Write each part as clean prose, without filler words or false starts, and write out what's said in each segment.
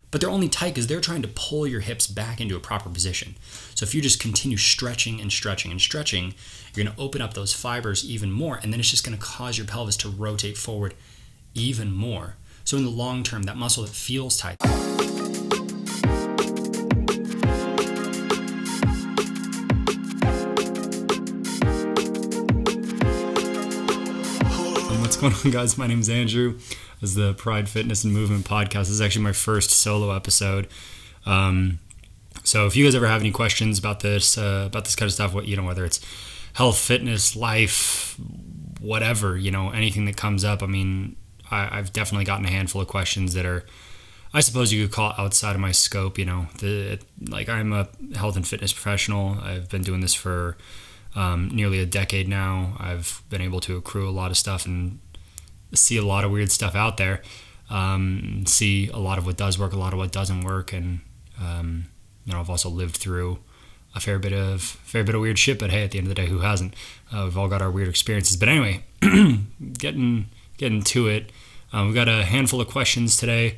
But they're only tight because they're trying to pull your hips back into a proper position. So if you just continue stretching and stretching and stretching, you're going to open up those fibers even more, and then it's just going to cause your pelvis to rotate forward even more. So in the long term, that muscle that feels tight. What's going on, guys? My name is Andrew. This is the Pride, Fitness, and Movement podcast. This is actually my first solo episode. So if you guys ever have any questions about this kind of stuff, whether it's health, fitness, life, whatever, anything that comes up. I mean, I've definitely gotten a handful of questions that are, I suppose you could call outside of my scope. I'm a health and fitness professional. I've been doing this for nearly a decade now. I've been able to accrue a lot of stuff and see a lot of weird stuff out there. See a lot of what does work, a lot of what doesn't work, and I've also lived through a fair bit of weird shit. But hey, at the end of the day, who hasn't? We've all got our weird experiences. But anyway, getting to it, we've got a handful of questions today,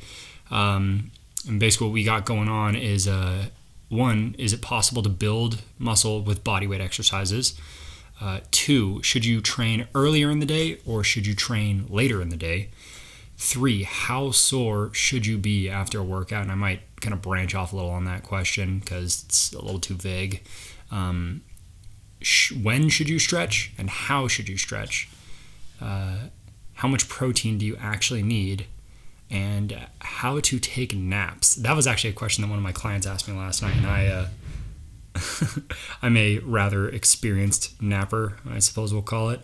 and basically what we got going on is one, is it possible to build muscle with bodyweight exercises? 2, should you train earlier in the day or should you train later in the day? 3, how sore should you be after a workout? And I might kind of branch off a little on that question because it's a little too vague. When should you stretch and how should you stretch? How much protein do you actually need? And how to take naps. That was actually a question that one of my clients asked me last night, and I'm a rather experienced napper, I suppose we'll call it.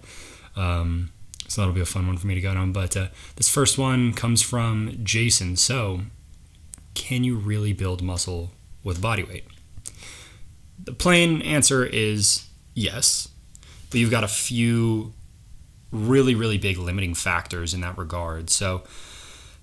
So that'll be a fun one for me to go down. But this first one comes from Jason. So, can you really build muscle with body weight? The plain answer is yes, but you've got a few really, really big limiting factors in that regard. So,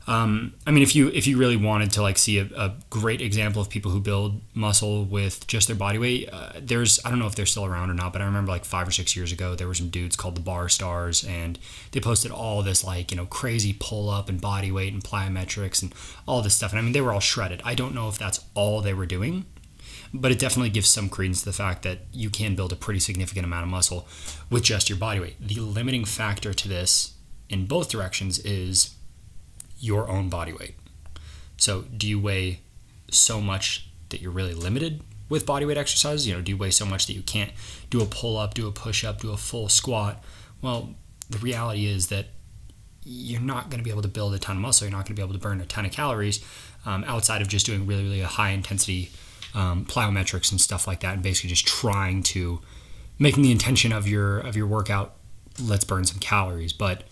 if you really wanted to see a great example of people who build muscle with just their body weight, I don't know if they're still around or not, but I remember 5 or 6 years ago, there were some dudes called the Bar Stars, and they posted all this crazy pull up and body weight and plyometrics and all this stuff. And they were all shredded. I don't know if that's all they were doing, but it definitely gives some credence to the fact that you can build a pretty significant amount of muscle with just your body weight. The limiting factor to this in both directions is your own body weight. So do you weigh so much that you're really limited with body weight exercises? Do you weigh so much that you can't do a pull-up, do a push-up, do a full squat? Well, the reality is that you're not going to be able to build a ton of muscle. You're not going to be able to burn a ton of calories outside of just doing really, really high intensity plyometrics and stuff like that, and basically just trying to making the intention of your workout, let's burn some calories. But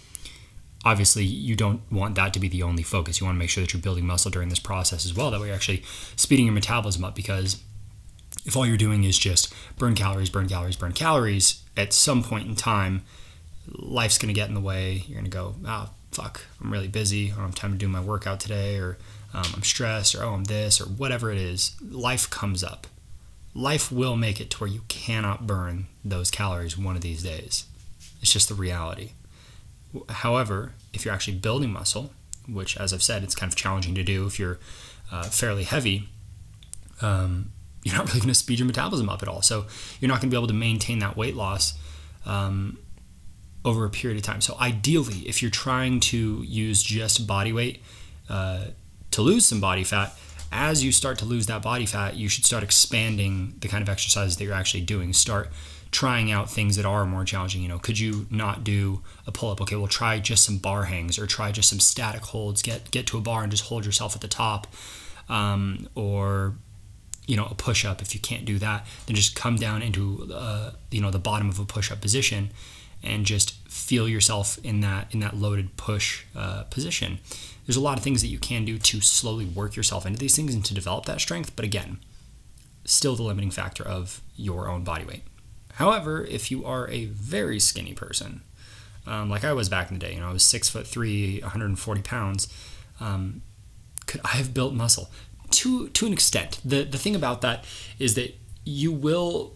obviously, you don't want that to be the only focus. You want to make sure that you're building muscle during this process as well. That way you're actually speeding your metabolism up, because if all you're doing is just burn calories, at some point in time, life's going to get in the way. You're going to go, fuck, I'm really busy. I don't have time to do my workout today, or I'm stressed, or I'm this, or whatever it is. Life comes up. Life will make it to where you cannot burn those calories one of these days. It's just the reality. However, if you're actually building muscle, which, as I've said, it's kind of challenging to do if you're fairly heavy, you're not really going to speed your metabolism up at all. So you're not going to be able to maintain that weight loss over a period of time. So ideally, if you're trying to use just body weight to lose some body fat, as you start to lose that body fat, you should start expanding the kind of exercises that you're actually doing. Start trying out things that are more challenging. Could you not do a pull-up? Okay, well, try just some bar hangs, or try just some static holds. Get to a bar and just hold yourself at the top, or a push-up. If you can't do that, then just come down into the bottom of a push-up position and just feel yourself in that loaded push position. There's a lot of things that you can do to slowly work yourself into these things and to develop that strength, but again, still the limiting factor of your own body weight. However, if you are a very skinny person, like I was back in the day, I was 6'3", 140 pounds, could I have built muscle? To an extent. The thing about that is that you will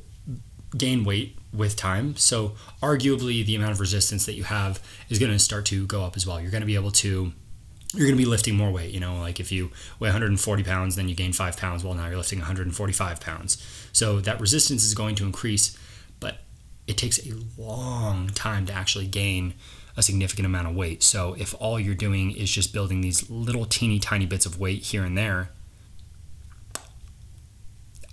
gain weight with time, so arguably the amount of resistance that you have is going to start to go up as well. You're going to be able to you're going to be lifting more weight. Like if you weigh 140 pounds, then you gain 5 pounds. Well, now you're lifting 145 pounds. So that resistance is going to increase, but it takes a long time to actually gain a significant amount of weight. So if all you're doing is just building these little teeny tiny bits of weight here and there,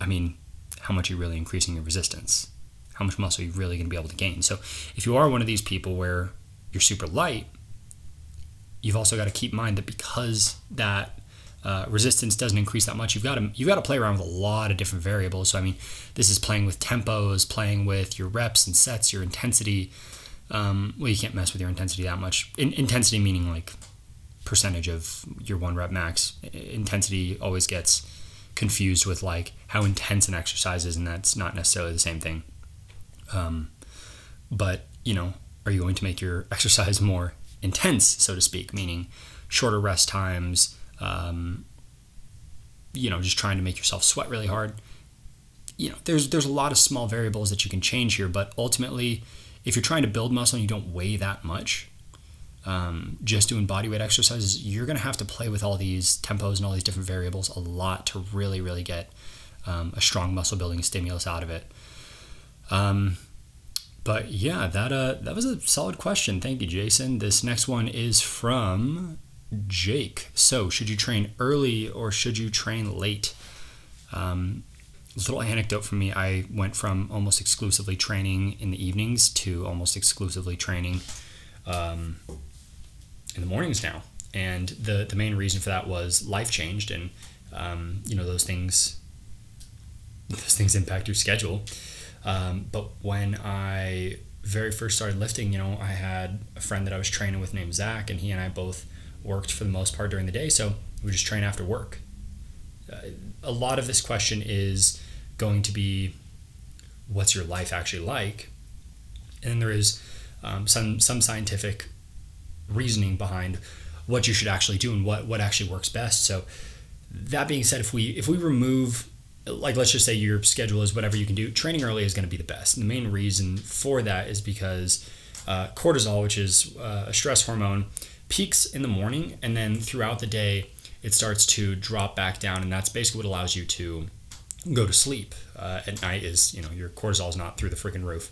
I mean, how much are you really increasing your resistance? How much muscle are you really going to be able to gain? So if you are one of these people where you're super light, you've also got to keep in mind that because that resistance doesn't increase that much, you've got to play around with a lot of different variables. So I mean, this is playing with tempos, playing with your reps and sets, your intensity. Well, you can't mess with your intensity that much. Intensity meaning like percentage of your 1 rep max. Intensity always gets confused with like how intense an exercise is, and that's not necessarily the same thing. But are you going to make your exercise more intense, so to speak, meaning shorter rest times, just trying to make yourself sweat really hard? There's a lot of small variables that you can change here, but ultimately, if you're trying to build muscle and you don't weigh that much, just doing bodyweight exercises, you're going to have to play with all these tempos and all these different variables a lot to really, really get a strong muscle building stimulus out of it. But yeah, that was a solid question. Thank you, Jason. This next one is from Jake. So, should you train early or should you train late? Little anecdote from me. I went from almost exclusively training in the evenings to almost exclusively training in the mornings now. And the main reason for that was life changed, and those things impact your schedule. But when I very first started lifting, I had a friend that I was training with named Zach, and he and I both worked for the most part during the day, so we would just train after work. A lot of this question is going to be, what's your life actually like? And there is some scientific reasoning behind what you should actually do and what actually works best. So that being said, if we remove, like, let's just say your schedule is whatever you can do, training early is going to be the best. And the main reason for that is because cortisol, which is a stress hormone, peaks in the morning, and then throughout the day it starts to drop back down, and that's basically what allows you to go to sleep. At night is, your cortisol is not through the freaking roof.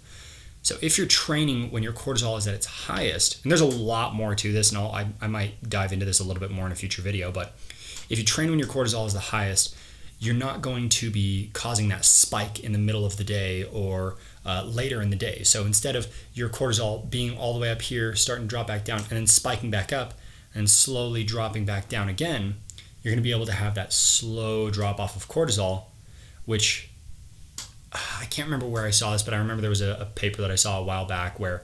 So if you're training when your cortisol is at its highest, and there's a lot more to this, and I might dive into this a little bit more in a future video, but if you train when your cortisol is the highest, you're not going to be causing that spike in the middle of the day or later in the day. So instead of your cortisol being all the way up here, starting to drop back down, and then spiking back up and slowly dropping back down again, you're going to be able to have that slow drop off of cortisol, which I can't remember where I saw this, but I remember there was a paper that I saw a while back where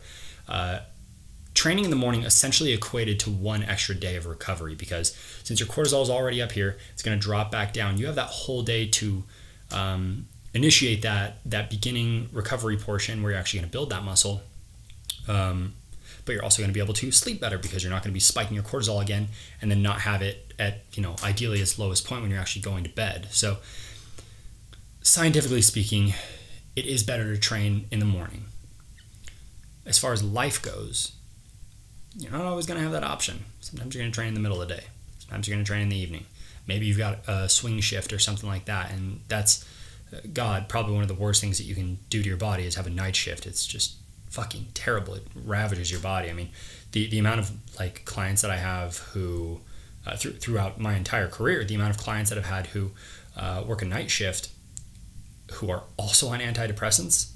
training in the morning essentially equated to 1 extra day of recovery, because since your cortisol is already up here, it's going to drop back down. You have that whole day to initiate that beginning recovery portion where you're actually going to build that muscle. But you're also going to be able to sleep better because you're not going to be spiking your cortisol again and then not have it at, ideally its lowest point when you're actually going to bed. So scientifically speaking, it is better to train in the morning. As far as life goes, you're not always going to have that option. Sometimes you're going to train in the middle of the day. Sometimes you're going to train in the evening. Maybe you've got a swing shift or something like that, and that's, probably one of the worst things that you can do to your body is have a night shift. It's just fucking terrible. It ravages your body. I mean, the amount of clients that I have who throughout my entire career, the amount of clients that I've had who work a night shift who are also on antidepressants,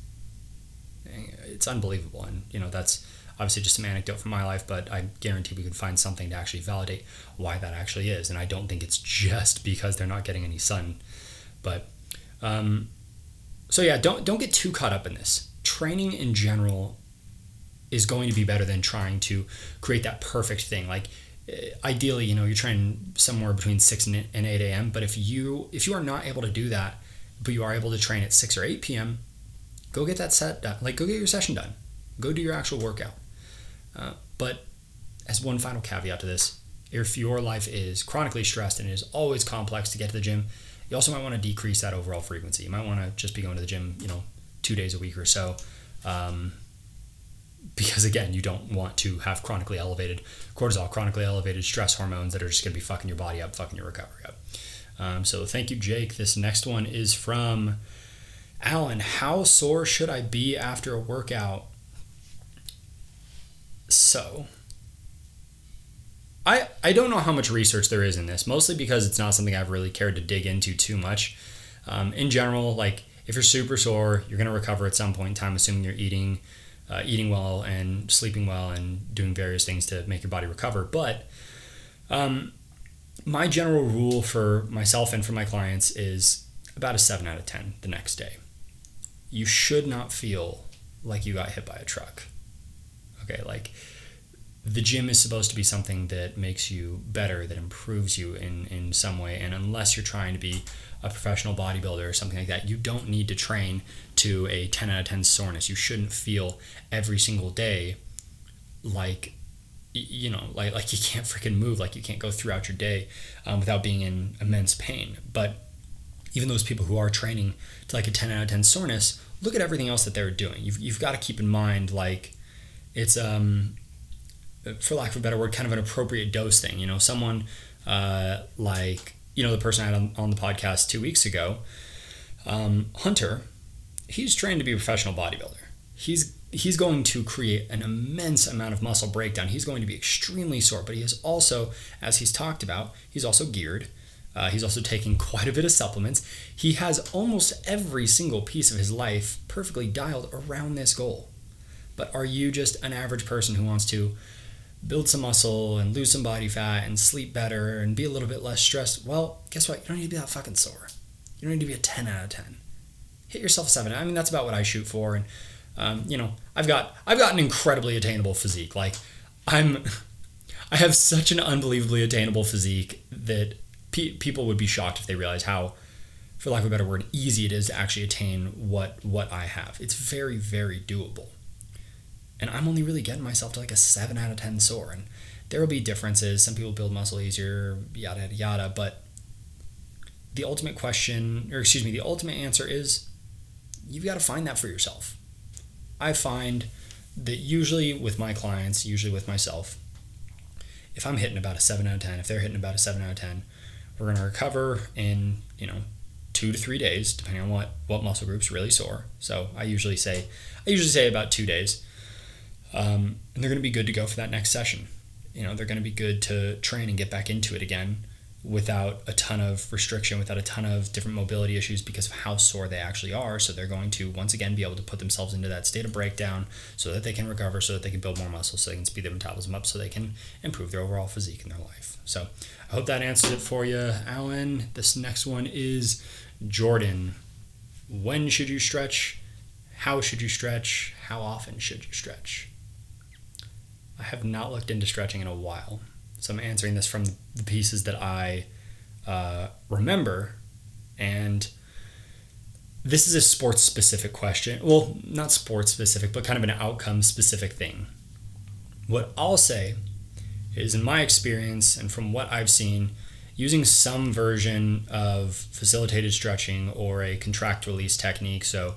it's unbelievable. And that's obviously just some anecdote from my life, but I guarantee we could find something to actually validate why that actually is. And I don't think it's just because they're not getting any sun. But so yeah, don't get too caught up in this. Training in general is going to be better than trying to create that perfect thing. Ideally, you're training somewhere between 6 and 8 a.m. But if you are not able to do that, but you are able to train at 6 or 8 p.m., go get that set done. Go get your session done. Go do your actual workout. But as one final caveat to this, if your life is chronically stressed and it is always complex to get to the gym, you also might want to decrease that overall frequency. You might want to just be going to the gym, 2 days a week or so. because again, you don't want to have chronically elevated cortisol, chronically elevated stress hormones that are just going to be fucking your body up, fucking your recovery up. So thank you, Jake. This next one is from Alan. How sore should I be after a workout? So I don't know how much research there is in this, mostly because it's not something I've really cared to dig into too much. In general, like if you're super sore, you're going to recover at some point in time, assuming you're eating well and sleeping well and doing various things to make your body recover. But my general rule for myself and for my clients is about a 7 out of 10 the next day. You should not feel like you got hit by a truck. Okay, like the gym is supposed to be something that makes you better, that improves you in some way. And unless you're trying to be a professional bodybuilder or something like that, you don't need to train to a 10 out of 10 soreness. You shouldn't feel every single day like you can't freaking move, like you can't go throughout your day without being in immense pain. But even those people who are training to like a 10 out of 10 soreness, look at everything else that they're doing. You've got to keep in mind, like, it's for lack of a better word, kind of an appropriate dose thing. Someone like, the person I had on the podcast 2 weeks ago, Hunter, he's trained to be a professional bodybuilder. He's going to create an immense amount of muscle breakdown. He's going to be extremely sore, but he is also, as he's talked about, he's also geared. He's also taking quite a bit of supplements. He has almost every single piece of his life perfectly dialed around this goal. But are you just an average person who wants to build some muscle and lose some body fat and sleep better and be a little bit less stressed? Well, guess what? You don't need to be that fucking sore. You don't need to be a 10 out of 10. Hit yourself a 7. I mean, that's about what I shoot for. And I've got an incredibly attainable physique. Like, I have such an unbelievably attainable physique that people would be shocked if they realize how, for lack of a better word, easy it is to actually attain what I have. It's very, very doable. And I'm only really getting myself to like a 7 out of 10 sore. And there will be differences. Some people build muscle easier, yada, yada, yada. But the ultimate answer is you've got to find that for yourself. I find that usually with my clients, usually with myself, if I'm hitting about a 7 out of 10, if they're hitting about a 7 out of 10, we're going to recover in, 2 to 3 days, depending on what muscle group's really sore. So I usually say about 2 days. And they're going to be good to go for that next session. They're going to be good to train and get back into it again without a ton of restriction, without a ton of different mobility issues because of how sore they actually are. So they're going to, once again, be able to put themselves into that state of breakdown so that they can recover, so that they can build more muscle, so they can speed their metabolism up, so they can improve their overall physique in their life. So I hope that answers it for you, Alan. This next one is Jordan. When should you stretch? How should you stretch? How often should you stretch? I have not looked into stretching in a while, so I'm answering this from the pieces that I remember, and this is a sports-specific question. Well, not sports-specific, but kind of an outcome-specific thing. What I'll say is, in my experience and from what I've seen, using some version of facilitated stretching or a contract-release technique. So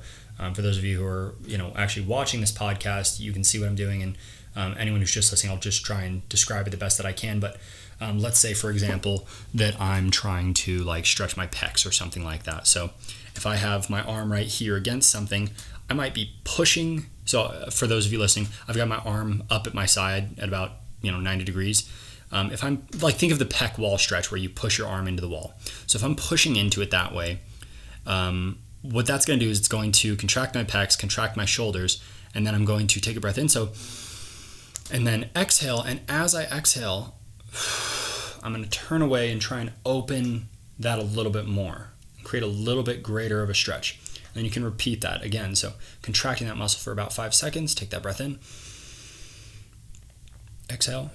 for those of you who are actually watching this podcast, you can see what I'm doing, and anyone who's just listening, I'll just try and describe it the best that I can. But let's say, for example, that I'm trying to like stretch my pecs or something like that. So if I have my arm right here against something, I might be pushing. So for those of you listening, I've got my arm up at my side at about 90 degrees. If I'm like, think of the pec wall stretch where you push your arm into the wall. So if I'm pushing into it that way, what that's going to do is it's going to contract my pecs, contract my shoulders, and then I'm going to take a breath in. And then exhale, and as I exhale, I'm going to turn away and try and open that a little bit more, create a little bit greater of a stretch. And then you can repeat that again. So contracting that muscle for about 5 seconds, take that breath in, exhale,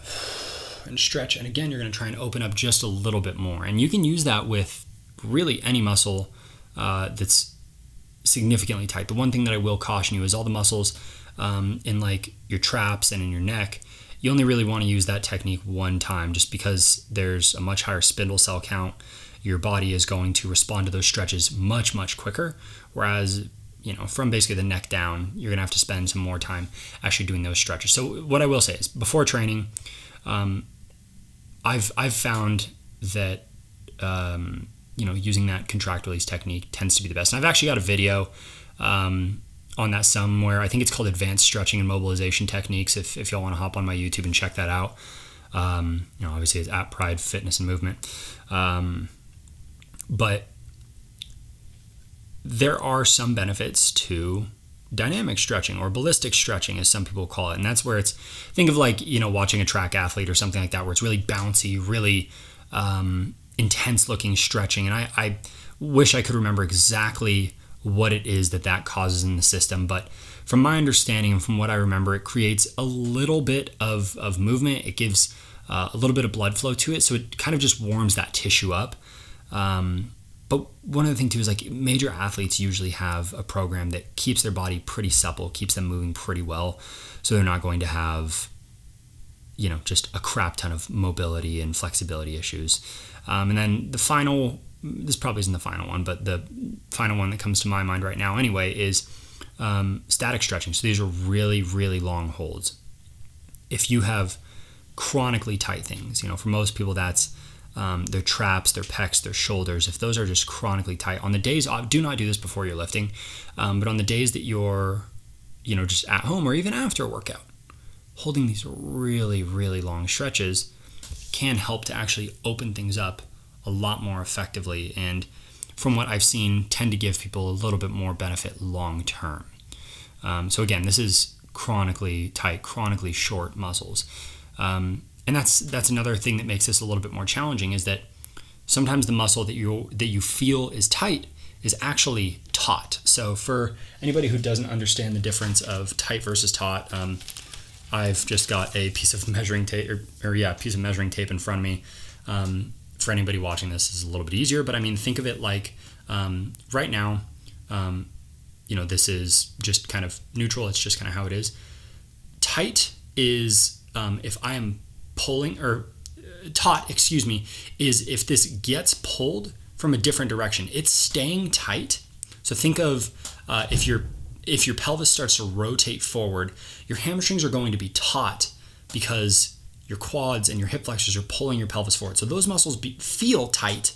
and stretch. And again, you're going to try and open up just a little bit more. And you can use that with really any muscle that's significantly tight. The one thing that I will caution you is all the muscles in like your traps and in your neck, you only really want to use that technique one time, just because there's a much higher spindle cell count. Your body is going to respond to those stretches much, much quicker. Whereas from basically the neck down, you're going to have to spend some more time actually doing those stretches. So what I will say is before training, I've found that, using that contract release technique tends to be the best. And I've actually got a video on that somewhere. I think it's called Advanced Stretching and Mobilization Techniques. If y'all want to hop on my YouTube and check that out. Obviously it's at Pride Fitness and Movement. But there are some benefits to dynamic stretching or ballistic stretching, as some people call it. And that's where think of like, watching a track athlete or something like that, where it's really bouncy, really intense looking stretching. And I wish I could remember exactly what it is that causes in the system. But from my understanding and from what I remember, it creates a little bit of movement. It gives a little bit of blood flow to it. So it kind of just warms that tissue up. But one other thing too is like major athletes usually have a program that keeps their body pretty supple, keeps them moving pretty well. So they're not going to have, just a crap ton of mobility and flexibility issues. And then this probably isn't the final one, but the final one that comes to my mind right now anyway is static stretching. So these are really, really long holds. If you have chronically tight things, for most people that's their traps, their pecs, their shoulders, if those are just chronically tight, on the days, do not do this before you're lifting, but on the days that you're, just at home or even after a workout, holding these really, really long stretches can help to actually open things up a lot more effectively. And from what I've seen, tend to give people a little bit more benefit long term. So again, this is chronically tight, chronically short muscles. And that's another thing that makes this a little bit more challenging, is that sometimes the muscle that you feel is tight is actually taut. So for anybody who doesn't understand the difference of tight versus taut, I've just got a piece of measuring tape piece of measuring tape in front of me. For anybody watching this, is a little bit easier, but I mean, think of it like right now, this is just kind of neutral. It's just kind of how it is. Tight is if I am pulling, or taut, is if this gets pulled from a different direction. It's staying tight. So think of if your pelvis starts to rotate forward, your hamstrings are going to be taut because your quads and your hip flexors are pulling your pelvis forward. So those muscles feel tight,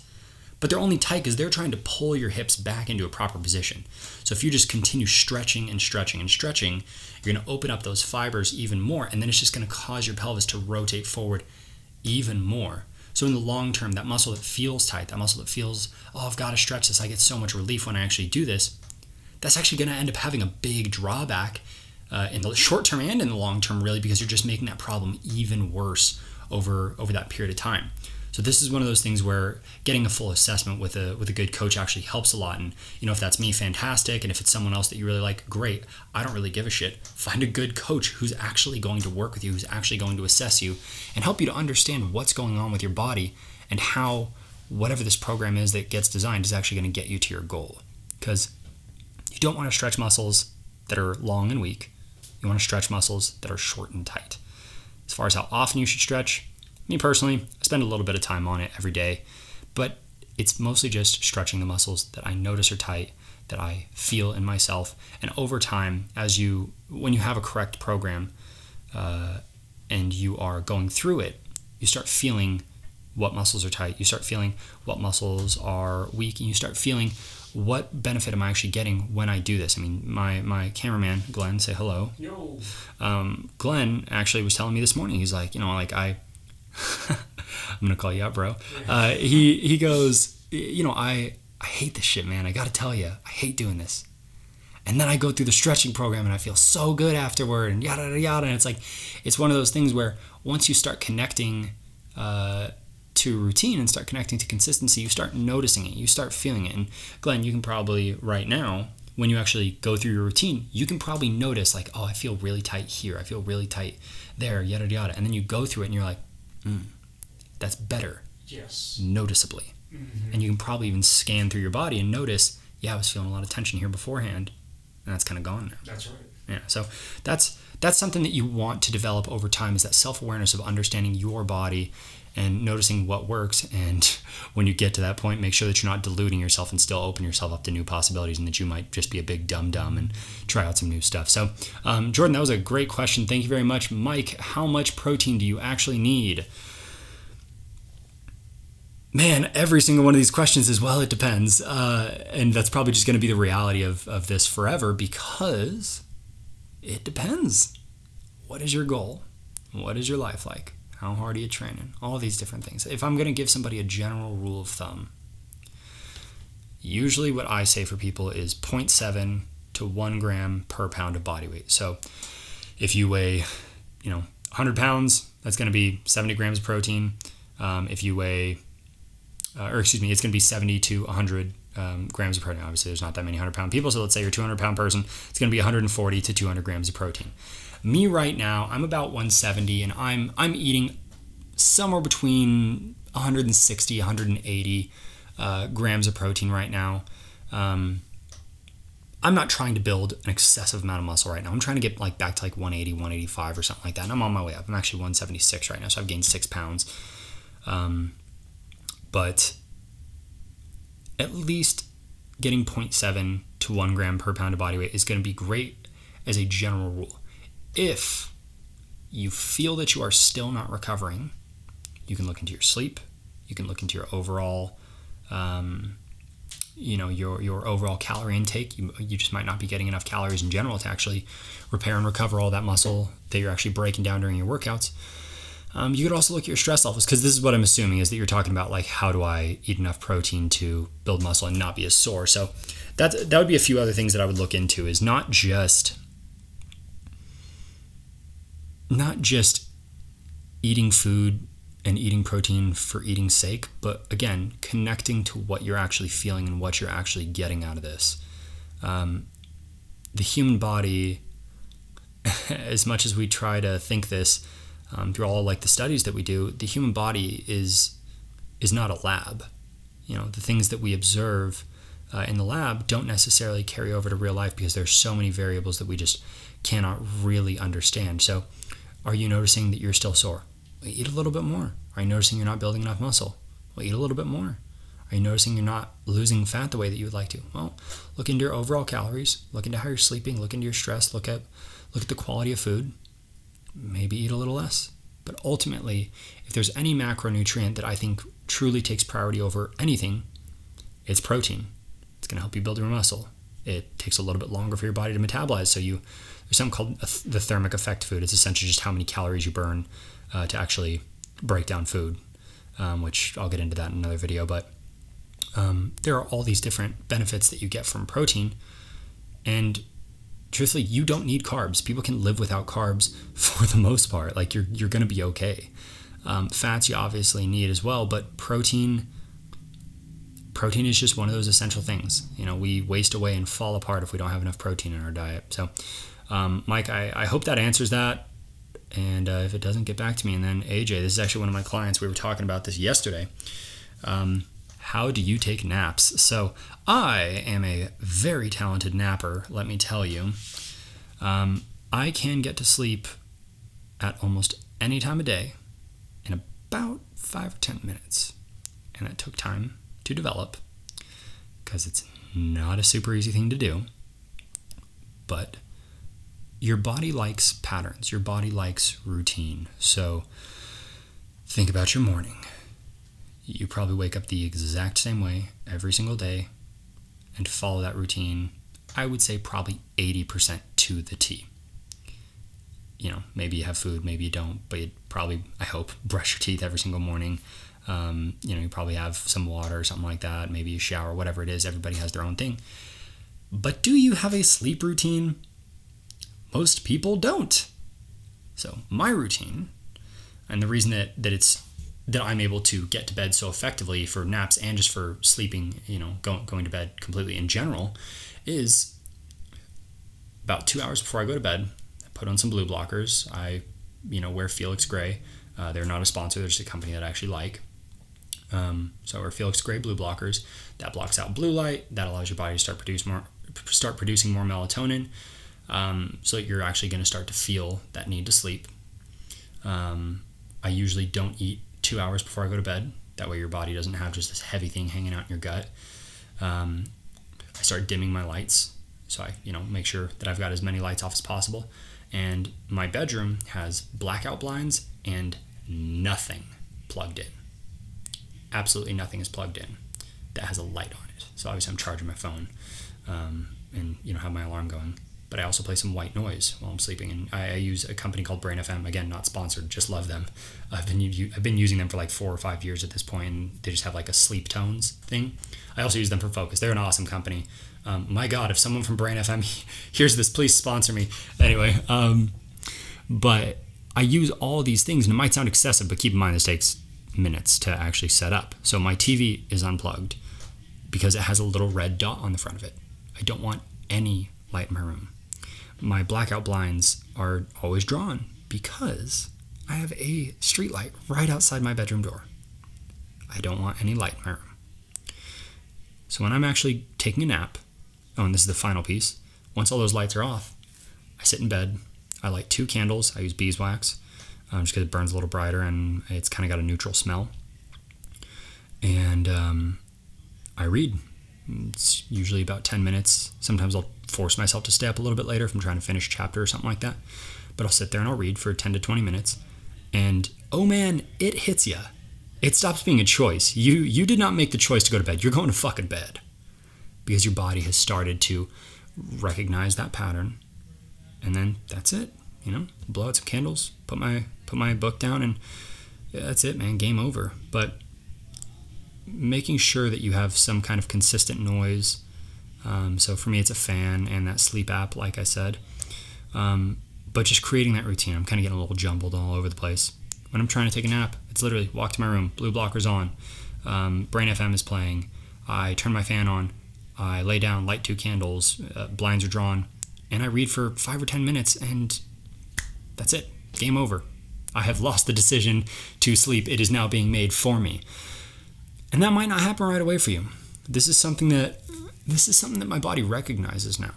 but they're only tight because they're trying to pull your hips back into a proper position. So if you just continue stretching and stretching and stretching, you're going to open up those fibers even more, and then it's just going to cause your pelvis to rotate forward even more. So in the long term, that muscle that feels tight, that muscle that feels, I've got to stretch this, I get so much relief when I actually do this, that's actually going to end up having a big drawback in the short term and in the long term, really, because you're just making that problem even worse over that period of time. So this is one of those things where getting a full assessment with a good coach actually helps a lot. And if that's me, fantastic. And if it's someone else that you really like, great. I don't really give a shit. Find a good coach who's actually going to work with you, who's actually going to assess you and help you to understand what's going on with your body and how whatever this program is that gets designed is actually going to get you to your goal. Because you don't want to stretch muscles that are long and weak. You want to stretch muscles that are short and tight. As far as how often you should stretch, me personally, I spend a little bit of time on it every day, but it's mostly just stretching the muscles that I notice are tight, that I feel in myself. And over time, when you have a correct program and you are going through it, you start feeling what muscles are tight, you start feeling what muscles are weak, and you start feeling what benefit am I actually getting when I do this. I mean, my cameraman, Glenn, say hello. Yo. Glenn actually was telling me this morning, he's like, I'm gonna call you out, bro. He goes, I hate this shit, man. I gotta tell you, I hate doing this. And then I go through the stretching program and I feel so good afterward and yada, yada, yada. And it's one of those things where once you start connecting to routine and start connecting to consistency, you start noticing it, you start feeling it. And Glenn, you can probably right now, when you actually go through your routine, you can probably notice like, I feel really tight here. I feel really tight there, yada, yada. And then you go through it and you're like, that's better. Yes. Noticeably. Mm-hmm. And you can probably even scan through your body and notice, I was feeling a lot of tension here beforehand, and that's kind of gone now. That's right. Yeah. So that's that's something that you want to develop over time, is that self-awareness of understanding your body and noticing what works. And when you get to that point, make sure that you're not deluding yourself and still open yourself up to new possibilities, and that you might just be a big dum-dum and try out some new stuff. So Jordan, that was a great question. Thank you very much. Mike, how much protein do you actually need? Man, every single one of these questions is, well, it depends. And that's probably just going to be the reality of this forever, because it depends. What is your goal? What is your life like? How hard are you training? All these different things. If I'm going to give somebody a general rule of thumb, usually what I say for people is 0.7 to 1 gram per pound of body weight. So if you weigh, 100 pounds, that's going to be 70 grams of protein. If you weigh it's going to be 70 to 100 grams of protein. Obviously, there's not that many 100-pound people, so let's say you're a 200-pound person. It's going to be 140 to 200 grams of protein. Me right now, I'm about 170, and I'm eating somewhere between 160, 180 grams of protein right now. I'm not trying to build an excessive amount of muscle right now. I'm trying to get back to 180, 185 or something like that, and I'm on my way up. I'm actually 176 right now, so I've gained 6 pounds. But at least getting 0.7 to 1 gram per pound of body weight is going to be great as a general rule. If you feel that you are still not recovering, you can look into your sleep. You can look into your overall, your overall calorie intake. You just might not be getting enough calories in general to actually repair and recover all that muscle that you're actually breaking down during your workouts. You could also look at your stress levels, because this is what I'm assuming is that you're talking about, how do I eat enough protein to build muscle and not be as sore? So that would be a few other things that I would look into, is not just eating food and eating protein for eating's sake, but again, connecting to what you're actually feeling and what you're actually getting out of this. The human body, as much as we try to think this, through all the studies that we do, the human body is not a lab. The things that we observe in the lab don't necessarily carry over to real life, because there's so many variables that we just cannot really understand. So are you noticing that you're still sore? Well, eat a little bit more. Are you noticing you're not building enough muscle? Well, eat a little bit more. Are you noticing you're not losing fat the way that you would like to? Well, look into your overall calories, look into how you're sleeping, look into your stress, look at the quality of food. Maybe eat a little less. But ultimately, if there's any macronutrient that I think truly takes priority over anything, it's protein. It's going to help you build your muscle. It takes a little bit longer for your body to metabolize. So there's something called the thermic effect food. It's essentially just how many calories you burn to actually break down food, which I'll get into that in another video. But there are all these different benefits that you get from protein. And truthfully, you don't need carbs. People can live without carbs for the most part. You're going to be okay. Fats you obviously need as well, but protein is just one of those essential things. We waste away and fall apart if we don't have enough protein in our diet. So, Mike, I hope that answers that. And if it doesn't, get back to me. And then AJ, this is actually one of my clients. We were talking about this yesterday. How do you take naps? So I am a very talented napper, let me tell you. I can get to sleep at almost any time of day in about 5 or 10 minutes. And that took time to develop, because it's not a super easy thing to do. But your body likes patterns. Your body likes routine. So think about your morning. You probably wake up the exact same way every single day and follow that routine, I would say probably 80% to the T. Maybe you have food, maybe you don't, but you'd probably, I hope, brush your teeth every single morning. You probably have some water or something like that. Maybe you shower, whatever it is. Everybody has their own thing. But do you have a sleep routine? Most people don't. So my routine, and the reason that I'm able to get to bed so effectively for naps and just for sleeping, going to bed completely in general, is about 2 hours before I go to bed, I put on some blue blockers. I, wear Felix Gray. They're not a sponsor. They're just a company that I actually like. So I wear Felix Gray blue blockers. That blocks out blue light. That allows your body to start producing more melatonin. so you're actually going to start to feel that need to sleep. I usually don't eat 2 hours before I go to bed. That way your body doesn't have just this heavy thing hanging out in your gut. I start dimming my lights, so I make sure that I've got as many lights off as possible. And my bedroom has blackout blinds and nothing plugged in. Absolutely nothing is plugged in that has a light on it. So obviously I'm charging my phone and have my alarm going. But I also play some white noise while I'm sleeping. And I use a company called Brain FM. Again, not sponsored, just love them. I've been using them for like 4 or 5 years at this point, and they just have like a sleep tones thing. I also use them for focus. They're an awesome company. My God, if someone from Brain FM hears this, please sponsor me. Anyway, but I use all these things, and it might sound excessive, but keep in mind this takes minutes to actually set up. So my TV is unplugged because it has a little red dot on the front of it. I don't want any light in my room. My blackout blinds are always drawn because I have a street light right outside my bedroom door. I don't want any light in my room. So when I'm actually taking a nap, and this is the final piece, once all those lights are off, I sit in bed, I light 2 candles, I use beeswax, just because it burns a little brighter and it's kind of got a neutral smell. And I read. It's usually about 10 minutes. Sometimes I'll force myself to stay up a little bit later if I'm trying to finish a chapter or something like that. But I'll sit there and I'll read for 10 to 20 minutes. And oh man, it hits you. It stops being a choice. You did not make the choice to go to bed. You're going to fucking bed. Because your body has started to recognize that pattern. And then that's it. Blow out some candles, put my book down, and that's it, man. Game over. But making sure that you have some kind of consistent noise. So for me, it's a fan and that sleep app, like I said. But just creating that routine. I'm kind of getting a little jumbled all over the place. When I'm trying to take a nap, it's literally walk to my room, blue blocker's on, Brain FM is playing, I turn my fan on, I lay down, light 2 candles, blinds are drawn, and I read for 5 or 10 minutes, and that's it. Game over. I have lost the decision to sleep. It is now being made for me. And that might not happen right away for you. This is something that my body recognizes now,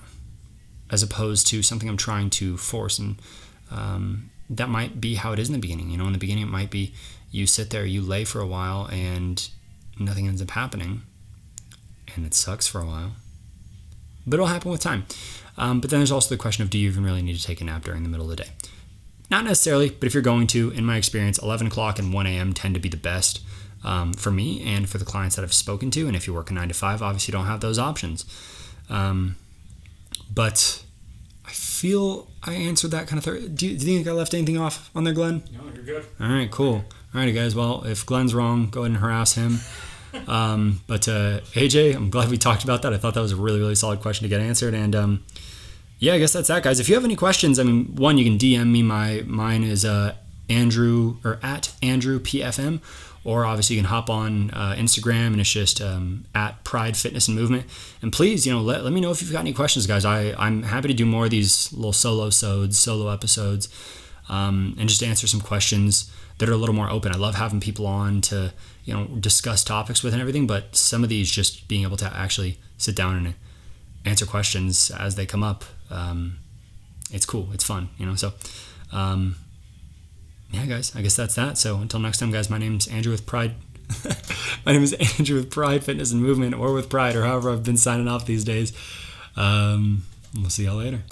as opposed to something I'm trying to force. And that might be how it is in the beginning. In the beginning it might be you sit there, you lay for a while, and nothing ends up happening. And it sucks for a while. But it'll happen with time. But then there's also the question of, do you even really need to take a nap during the middle of the day? Not necessarily, but if you're going to, in my experience, 11 o'clock and 1 a.m. tend to be the best for me and for the clients that I've spoken to. And if you work a 9 to 5, obviously you don't have those options. But I feel I answered that kind of do you think I left anything off on there, Glenn? No, you're good. All right, cool. All right, guys. Well, if Glenn's wrong, go ahead and harass him. But AJ, I'm glad we talked about that. I thought that was a really, really solid question to get answered. And yeah, I guess that's that, guys. If you have any questions, one, you can DM me. Mine is Andrew, or at Andrew PFM, or obviously you can hop on Instagram, and it's just at Pride Fitness and Movement. And please, let me know if you've got any questions, guys. I'm happy to do more of these little solo episodes, and just answer some questions that are a little more open. I love having people on to discuss topics with and everything, but some of these, just being able to actually sit down and answer questions as they come up, it's cool, it's fun, so yeah, guys, I guess that's that. So until next time, guys, my name's Andrew with Pride. My name is Andrew with Pride Fitness and Movement, or with Pride, or however I've been signing off these days. We'll see y'all later.